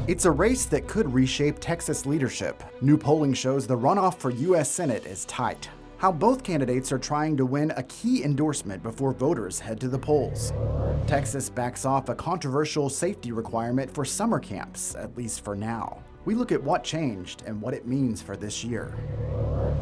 It's a race that could reshape Texas leadership. New polling shows the runoff for U.S. Senate is tight. How both candidates are trying to win a key endorsement before voters head to the polls. Texas backs off a controversial safety requirement for summer camps, at least for now. We look at what changed and what it means for this year.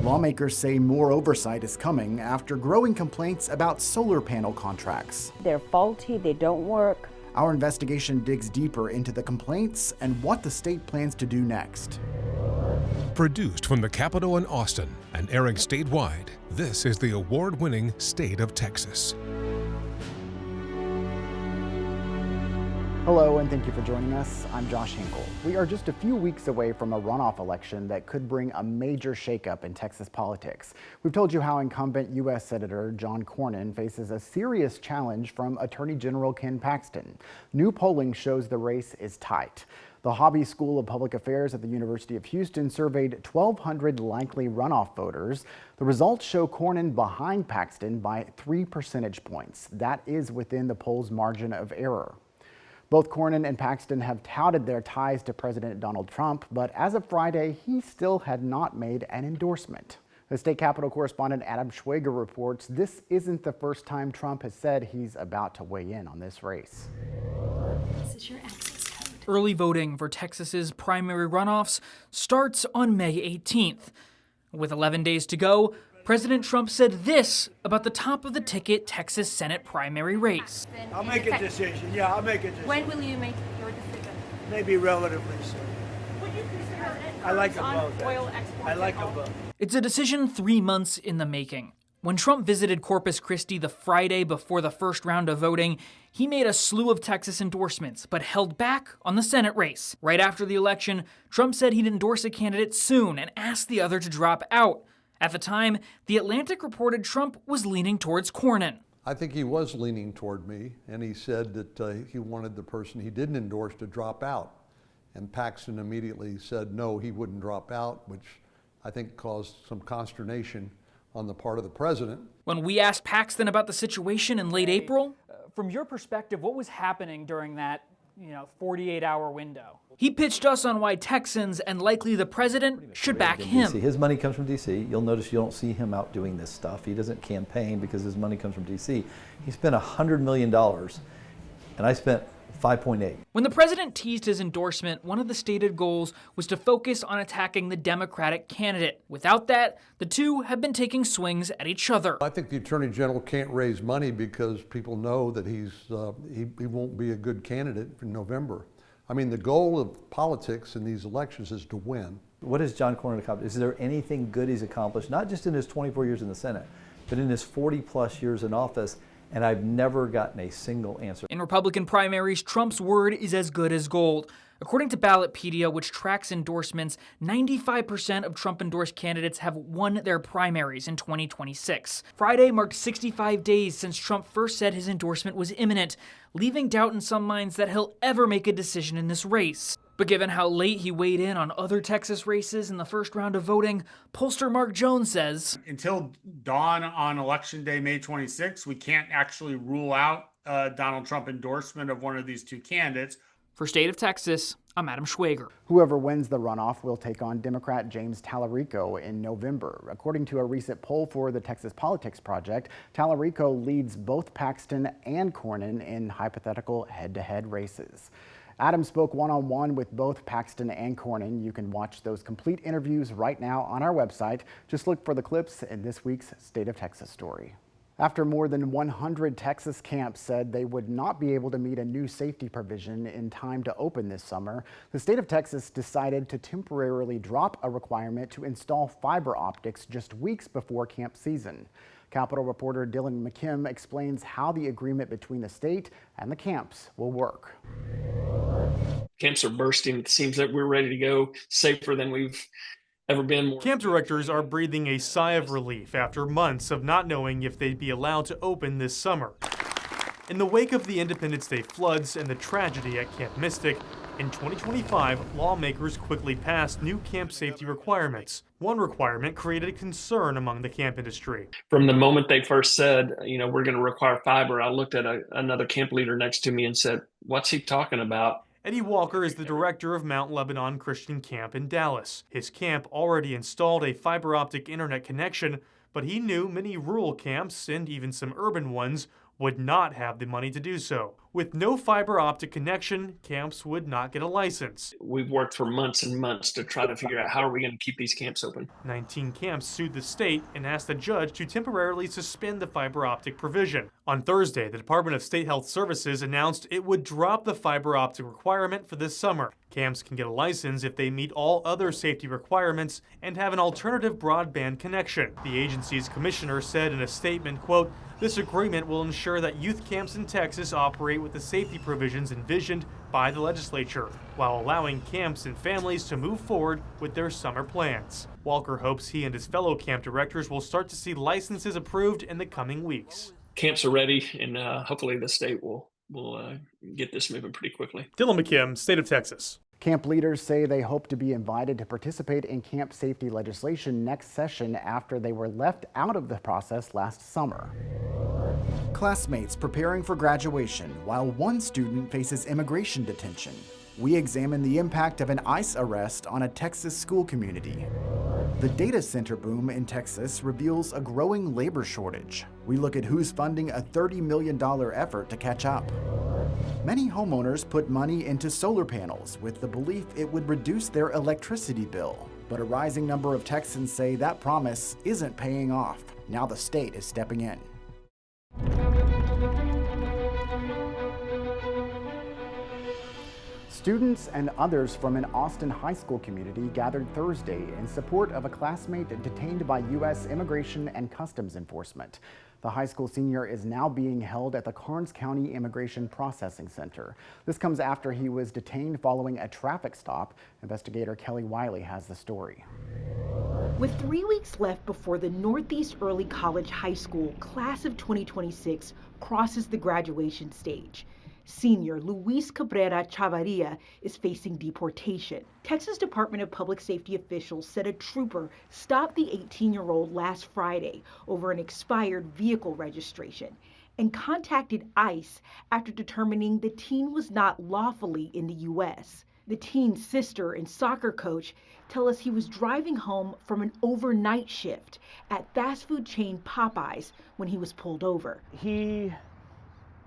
Lawmakers say more oversight is coming after growing complaints about solar panel contracts. They're faulty, they don't work. Our investigation digs deeper into the complaints and what the state plans to do next. Produced from the Capitol in Austin and airing statewide, this is the award-winning State of Texas. Hello, and thank you for joining us. I'm Josh Hinkle. We are just a few weeks away from a runoff election that could bring a major shakeup in Texas politics. We've told you how incumbent U.S. Senator John Cornyn faces a serious challenge from Attorney General Ken Paxton. New polling shows the race is tight. The Hobby School of Public Affairs at the University of Houston surveyed 1,200 likely runoff voters. The results show Cornyn behind Paxton by 3 percentage points. That is within the poll's margin of error. Both Cornyn and Paxton have touted their ties to President Donald Trump, but as of Friday, he still had not made an endorsement. The state capitol correspondent Adam Schwager reports this isn't the first time Trump has said he's about to weigh in on this race. This is your access code. Early voting for Texas's primary runoffs starts on May 18th. With 11 days to go, President Trump said this about the top of the ticket Texas Senate primary race. I'll make a decision. Yeah, I'll make a decision. When will you make your decision? Maybe relatively soon. Would you consider it? I like them on both. oil exports I like at all? them both. It's a decision 3 months in the making. When Trump visited Corpus Christi the Friday before the first round of voting, he made a slew of Texas endorsements, but held back on the Senate race. Right after the election, Trump said he'd endorse a candidate soon and asked the other to drop out. At the time, The Atlantic reported Trump was leaning towards Cornyn. I think he was leaning toward me, and he said that he wanted the person he didn't endorse to drop out. And Paxton immediately said no, he wouldn't drop out, which I think caused some consternation on the part of the president. When we asked Paxton about the situation in late April, from your perspective, what was happening during that 48-hour window? He pitched us on why Texans and likely the president should back him. His money comes from D.C. You'll notice you don't see him out doing this stuff. He doesn't campaign because his money comes from D.C. He spent $100 million, and I spent 5.8. When the president teased his endorsement, one of the stated goals was to focus on attacking the Democratic candidate. Without that, the two have been taking swings at each other. I think the Attorney General can't raise money because people know that he won't be a good candidate in November. I mean, the goal of politics in these elections is to win. What has John Cornyn accomplished? Is there anything good he's accomplished, not just in his 24 years in the Senate, but in his 40-plus years in office? And I've never gotten a single answer. In Republican primaries, Trump's word is as good as gold. According to Ballotpedia, which tracks endorsements, 95% of Trump-endorsed candidates have won their primaries in 2026. Friday marked 65 days since Trump first said his endorsement was imminent, leaving doubt in some minds that he'll ever make a decision in this race. But given how late he weighed in on other Texas races in the first round of voting, pollster Mark Jones says, until dawn on Election Day, May 26, we can't actually rule out Donald Trump endorsement of one of these two candidates. For State of Texas, I'm Adam Schwager. Whoever wins the runoff will take on Democrat James Tallarico in November. According to a recent poll for the Texas Politics Project, Tallarico leads both Paxton and Cornyn in hypothetical head-to-head races. Adam spoke one-on-one with both Paxton and Cornyn. You can watch those complete interviews right now on our website. Just look for the clips in this week's State of Texas story. After more than 100 Texas camps said they would not be able to meet a new safety provision in time to open this summer, the state of Texas decided to temporarily drop a requirement to install fiber optics just weeks before camp season. Capitol reporter Dylan McKim explains how the agreement between the state and the camps will work. Camps are bursting. It seems that we're ready to go, safer than we've ever been. Camp directors are breathing a sigh of relief after months of not knowing if they'd be allowed to open this summer. In the wake of the Independence Day floods and the tragedy at Camp Mystic, in 2025, lawmakers quickly passed new camp safety requirements. One requirement created concern among the camp industry. From the moment they first said, we're going to require fiber, I looked at another camp leader next to me and said, what's he talking about? Eddie Walker is the director of Mount Lebanon Christian Camp in Dallas. His camp already installed a fiber optic internet connection, but he knew many rural camps, and even some urban ones, would not have the money to do so. With no fiber optic connection, camps would not get a license. We've worked for months and months to try to figure out how are we going to keep these camps open. 19 camps sued the state and asked the judge to temporarily suspend the fiber optic provision. On Thursday, the Department of State Health Services announced it would drop the fiber optic requirement for this summer. Camps can get a license if they meet all other safety requirements and have an alternative broadband connection. The agency's commissioner said in a statement, quote, "This agreement will ensure that youth camps in Texas operate with the safety provisions envisioned by the legislature, while allowing camps and families to move forward with their summer plans." Walker hopes he and his fellow camp directors will start to see licenses approved in the coming weeks. Camps are ready, and hopefully the state will get this moving pretty quickly. Dylan McKim, State of Texas. Camp leaders say they hope to be invited to participate in camp safety legislation next session after they were left out of the process last summer. Classmates preparing for graduation while one student faces immigration detention. We examine the impact of an ICE arrest on a Texas school community. The data center boom in Texas reveals a growing labor shortage. We look at who's funding a $30 million effort to catch up. Many homeowners put money into solar panels with the belief it would reduce their electricity bill. But a rising number of Texans say that promise isn't paying off. Now the state is stepping in. Students and others from an Austin high school community gathered Thursday in support of a classmate detained by U.S. Immigration and Customs Enforcement. The high school senior is now being held at the Karnes County Immigration Processing Center. This comes after he was detained following a traffic stop. Investigator Kelly Wiley has the story. With 3 weeks left before the Northeast Early College High School class of 2026 crosses the graduation stage, senior Luis Cabrera Chavarria is facing deportation. Texas Department of Public Safety officials said a trooper stopped the 18-year-old last Friday over an expired vehicle registration and contacted ICE after determining the teen was not lawfully in the U.S. The teen's sister and soccer coach tell us he was driving home from an overnight shift at fast food chain Popeyes when he was pulled over. He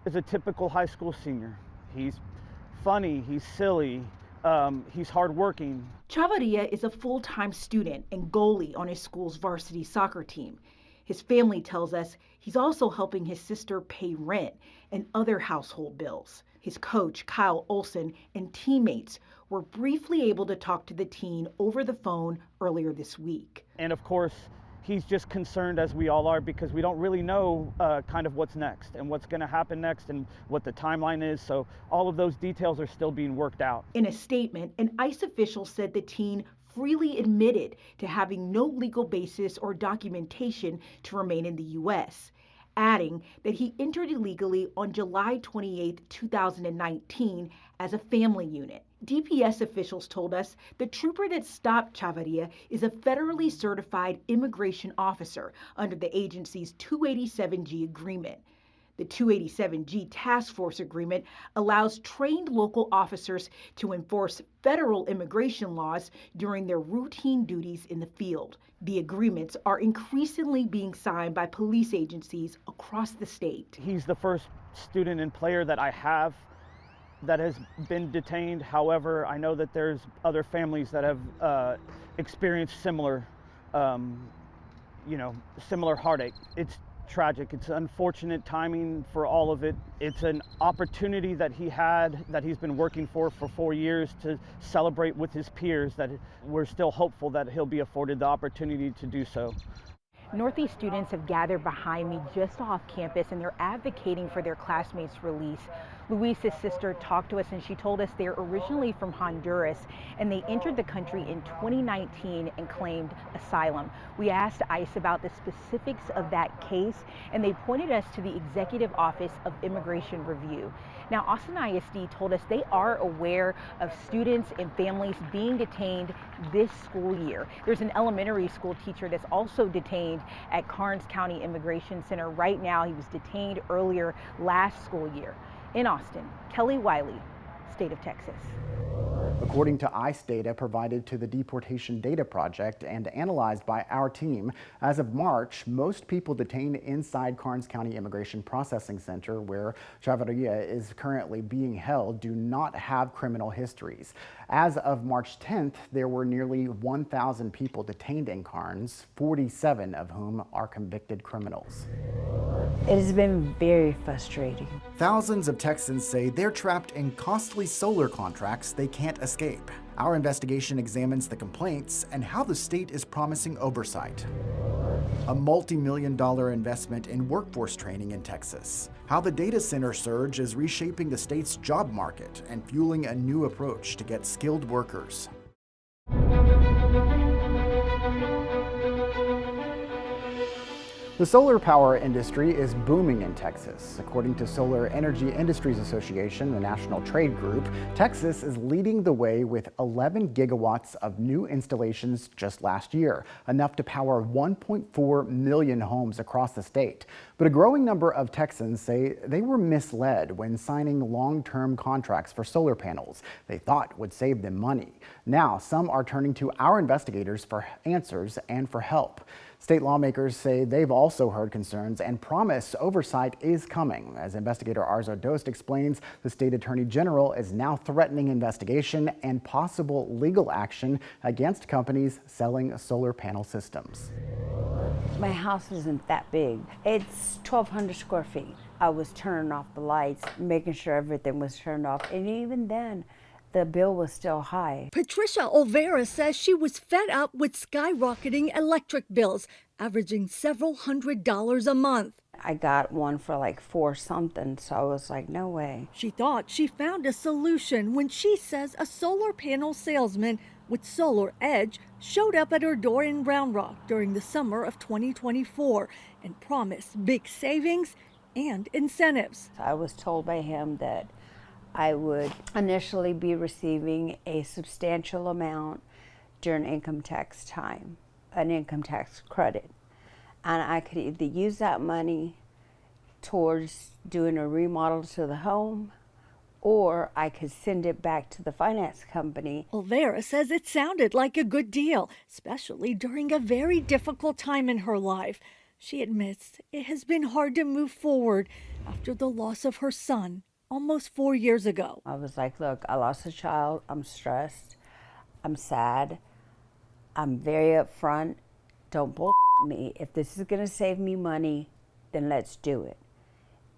is a typical high school senior. He's funny, he's silly, he's hardworking. Chavarria is a full-time student and goalie on his school's varsity soccer team. His family tells us he's also helping his sister pay rent and other household bills. His coach, Kyle Olson, and teammates were briefly able to talk to the teen over the phone earlier this week. And of course, he's just concerned, as we all are, because we don't really know kind of what's next and what's going to happen next and what the timeline is. So all of those details are still being worked out. In a statement, an ICE official said the teen freely admitted to having no legal basis or documentation to remain in the U.S., adding that he entered illegally on July 28, 2019 as a family unit. DPS officials told us the trooper that stopped Chavarria is a federally certified immigration officer under the agency's 287G agreement. The 287G task force agreement allows trained local officers to enforce federal immigration laws during their routine duties in the field. The agreements are increasingly being signed by police agencies across the state. He's the first student and player that I have that has been detained. However, I know that there's other families that have experienced similar, similar heartache. It's tragic. It's unfortunate timing for all of it. It's an opportunity that he had, that he's been working for 4 years, to celebrate with his peers, that we're still hopeful that he'll be afforded the opportunity to do so. Northeast students have gathered behind me just off campus, and they're advocating for their classmates' release. Luis's sister talked to us, and she told us they're originally from Honduras, and they entered the country in 2019 and claimed asylum. We asked ICE about the specifics of that case, and they pointed us to the Executive Office of Immigration Review. Now, Austin ISD told us they are aware of students and families being detained this school year. There's an elementary school teacher that's also detained at Karnes County Immigration Center right now. He was detained earlier last school year. In Austin, Kelly Wiley, state of Texas. According to ICE data provided to the Deportation Data Project and analyzed by our team, as of March, most people detained inside Karnes County Immigration Processing Center, where Schwager is currently being held, do not have criminal histories. As of March 10th, there were nearly 1,000 people detained in Karnes, 47 of whom are convicted criminals. It has been very frustrating. Thousands of Texans say they're trapped in costly solar contracts they can't escape. Our investigation examines the complaints and how the state is promising oversight. A multi-million-dollar investment in workforce training in Texas. How the data center surge is reshaping the state's job market and fueling a new approach to get skilled workers. The solar power industry is booming in Texas. According to Solar Energy Industries Association, the national trade group, Texas is leading the way with 11 gigawatts of new installations just last year, enough to power 1.4 million homes across the state. But a growing number of Texans say they were misled when signing long-term contracts for solar panels they thought would save them money. Now, some are turning to our investigators for answers and for help. State lawmakers say they've also heard concerns and promise oversight is coming. As investigator Arzo Dost explains, the state attorney general is now threatening investigation and possible legal action against companies selling solar panel systems. My house isn't that big. It's 1,200 square feet. I was turning off the lights, making sure everything was turned off, and even then, the bill was still high. Patricia Olvera says she was fed up with skyrocketing electric bills, averaging several $100s a month. I got one for like $4 something, so I was like, no way. She thought she found a solution when she says a solar panel salesman with Solar Edge showed up at her door in Round Rock during the summer of 2024 and promised big savings and incentives. I was told by him that I would initially be receiving a substantial amount during income tax time, an income tax credit. And I could either use that money towards doing a remodel to the home, or I could send it back to the finance company. Olvera says it sounded like a good deal, especially during a very difficult time in her life. She admits it has been hard to move forward after the loss of her son almost 4 years ago. I was like, look, I lost a child. I'm stressed. I'm sad. I'm very upfront. Don't bull me. If this is going to save me money, then let's do it.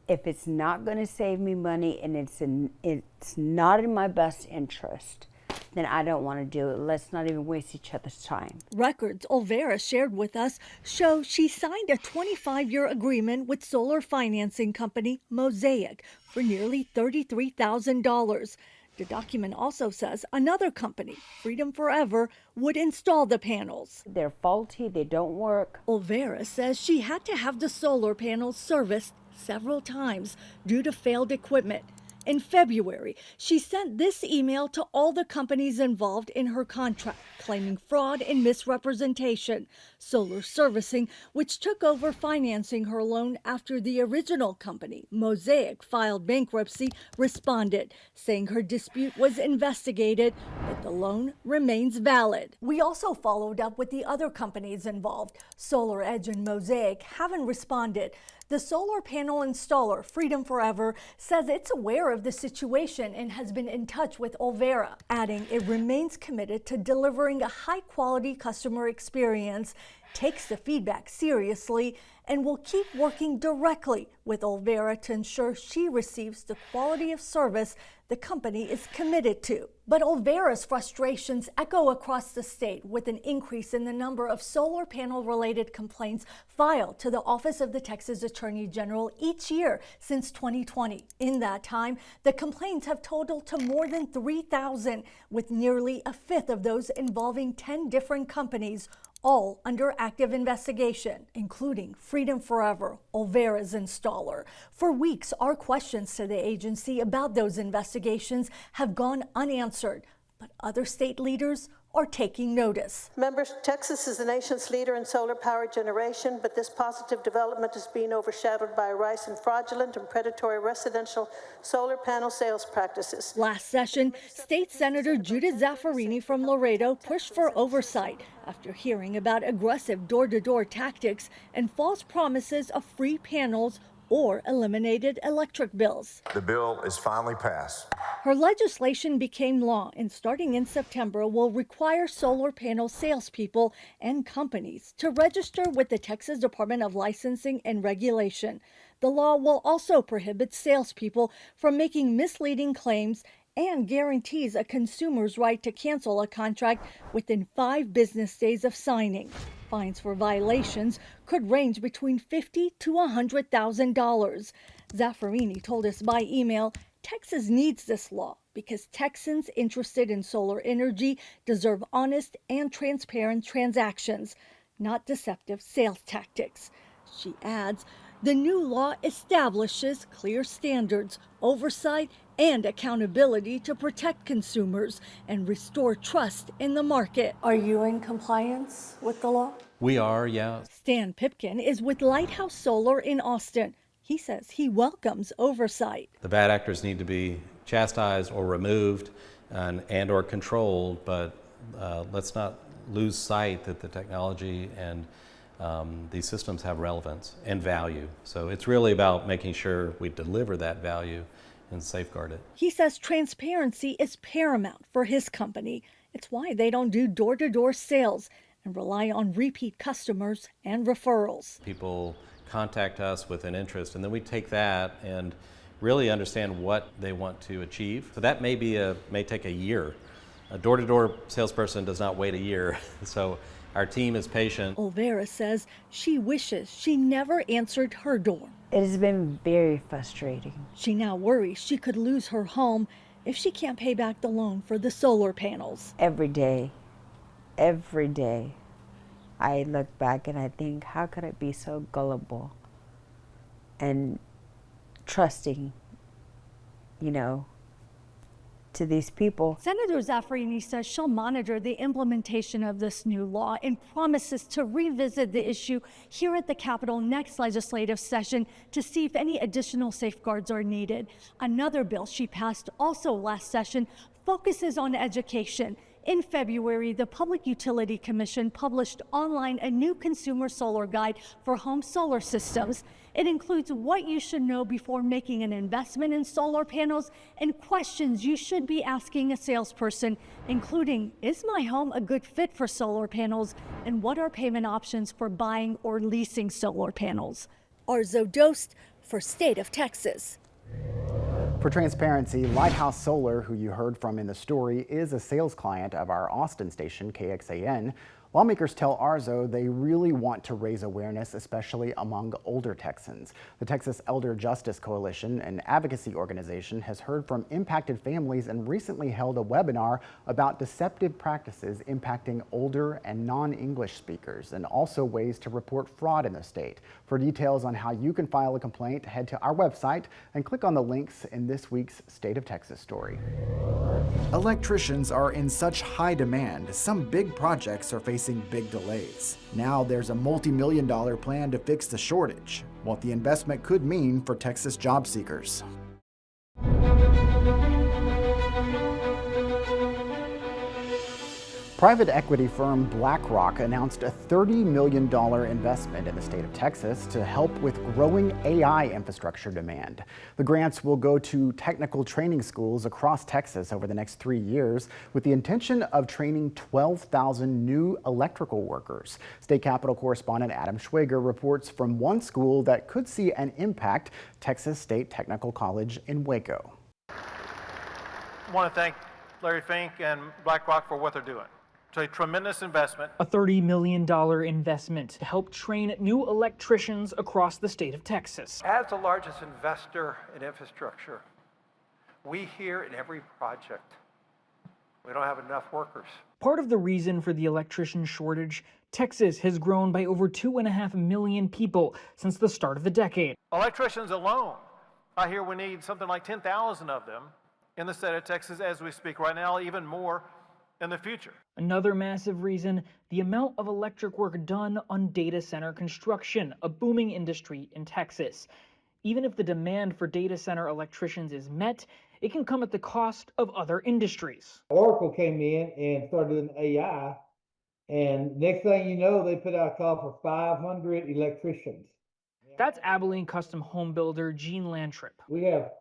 If it's not going to save me money and it's not in my best interest, then I don't want to do it. Let's not even waste each other's time. Records Olvera shared with us show she signed a 25-year agreement with solar financing company Mosaic for nearly $33,000. The document also says another company, Freedom Forever, would install the panels. They're faulty, they don't work. Olvera says she had to have the solar panels serviced several times due to failed equipment. In February, she sent this email to all the companies involved in her contract, claiming fraud and misrepresentation. Solar Servicing, which took over financing her loan after the original company, Mosaic, filed bankruptcy, responded, saying her dispute was investigated, but the loan remains valid. We also followed up with the other companies involved. Solar Edge and Mosaic haven't responded. The solar panel installer, Freedom Forever, says it's aware of the situation and has been in touch with Olvera, adding it remains committed to delivering a high-quality customer experience, takes the feedback seriously, and will keep working directly with Olvera to ensure she receives the quality of service the company is committed to. But Olvera's frustrations echo across the state with an increase in the number of solar panel-related complaints filed to the Office of the Texas Attorney General each year since 2020. In that time, the complaints have totaled to more than 3,000, with nearly a fifth of those involving 10 different companies, all under active investigation, including Freedom Forever, Olvera's installer. For weeks, our questions to the agency about those investigations have gone unanswered, But other state leaders are taking notice. Members, Texas is the nation's leader in solar power generation, but this positive development is being overshadowed by a rise in fraudulent and predatory residential solar panel sales practices. Last session, State Senator Judith Zaffirini from Laredo pushed for oversight after hearing about aggressive door-to-door tactics and false promises of free panels or eliminated electric bills. The bill is finally passed. Her legislation became law and starting in September will require solar panel salespeople and companies to register with the Texas Department of Licensing and Regulation. The law will also prohibit salespeople from making misleading claims and guarantees a consumer's right to cancel a contract within 5 business days of signing. Fines for violations could range between $50,000 to $100,000. Zaffirini told us by email, Texas needs this law because Texans interested in solar energy deserve honest and transparent transactions, not deceptive sales tactics. She adds, the new law establishes clear standards, oversight, and accountability to protect consumers and restore trust in the market. Are you in compliance with the law? We are, yeah. Stan Pipkin is with Lighthouse Solar in Austin. He says he welcomes oversight. The bad actors need to be chastised or removed and or controlled, but let's not lose sight that the technology and these systems have relevance and value. So it's really about making sure we deliver that value and safeguard it. He says transparency is paramount for his company. It's why they don't do door-to-door sales and rely on repeat customers and referrals. People contact us with an interest, and then we take that and really understand what they want to achieve. So that may take a year. A door-to-door salesperson does not wait a year. So our team is patient. Olvera says she wishes she never answered her door. It has been very frustrating. She now worries she could lose her home if she can't pay back the loan for the solar panels. Every day, I look back and I think, how could I be so gullible and trusting, to these people? Senator Zaffirini says she'll monitor the implementation of this new law and promises to revisit the issue here at the Capitol next legislative session to see if any additional safeguards are needed. Another bill she passed also last session focuses on education. In February, the Public Utility Commission published online a new consumer solar guide for home solar systems. It includes what you should know before making an investment in solar panels and questions you should be asking a salesperson, including, is my home a good fit for solar panels, and what are payment options for buying or leasing solar panels? Arzo Dost for State of Texas. For transparency, Lighthouse Solar, who you heard from in the story, is a sales client of our Austin station, KXAN. Lawmakers tell Arzo they really want to raise awareness, especially among older Texans. The Texas Elder Justice Coalition, an advocacy organization, has heard from impacted families and recently held a webinar about deceptive practices impacting older and non-English speakers, and also ways to report fraud in the state. For details on how you can file a complaint, head to our website and click on the links in this week's State of Texas story. Electricians are in such high demand, some big projects are facing big delays. Now there's a multi-million-dollar plan to fix the shortage, what the investment could mean for Texas job seekers. Private equity firm BlackRock announced a $30 million investment in the state of Texas to help with growing AI infrastructure demand. The grants will go to technical training schools across Texas over the next 3 years with the intention of training 12,000 new electrical workers. State Capitol correspondent Adam Schwager reports from one school that could see an impact, Texas State Technical College in Waco. I want to thank Larry Fink and BlackRock for what they're doing. It's a tremendous investment. A $30 million investment to help train new electricians across the state of Texas. As the largest investor in infrastructure, we hear in every project, we don't have enough workers. Part of the reason for the electrician shortage, Texas has grown by over 2.5 million people since the start of the decade. Electricians alone, I hear we need something like 10,000 of them in the state of Texas as we speak right now, even more in the future. Another massive reason, the amount of electric work done on data center construction, a booming industry in Texas. Even if the demand for data center electricians is met, it can come at the cost of other industries. Oracle came in and started an AI, and next thing you know, they put out a call for 500 electricians. That's Abilene custom home builder Gene Lantrip. We have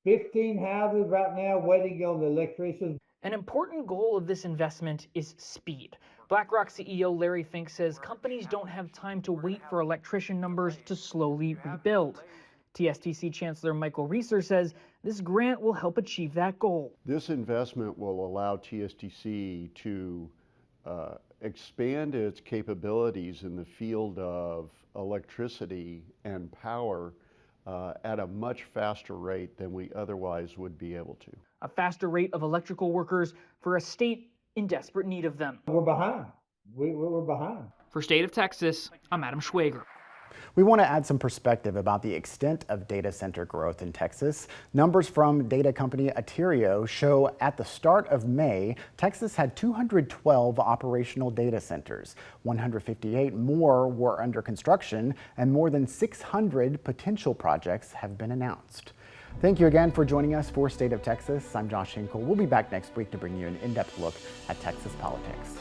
15 houses right now waiting on the electricians. An important goal of this investment is speed. BlackRock CEO Larry Fink says companies don't have time to wait for electrician numbers to slowly rebuild. TSTC Chancellor Michael Reeser says this grant will help achieve that goal. This investment will allow TSTC to expand its capabilities in the field of electricity and power at a much faster rate than we otherwise would be able to. A faster rate of electrical workers for a state in desperate need of them. We're behind. We're behind. For State of Texas, I'm Adam Schwager. We want to add some perspective about the extent of data center growth in Texas. Numbers from data company Aterio show at the start of May, Texas had 212 operational data centers. 158 more were under construction, and more than 600 potential projects have been announced. Thank you again for joining us for State of Texas. I'm Josh Hinkle. We'll be back next week to bring you an in-depth look at Texas politics.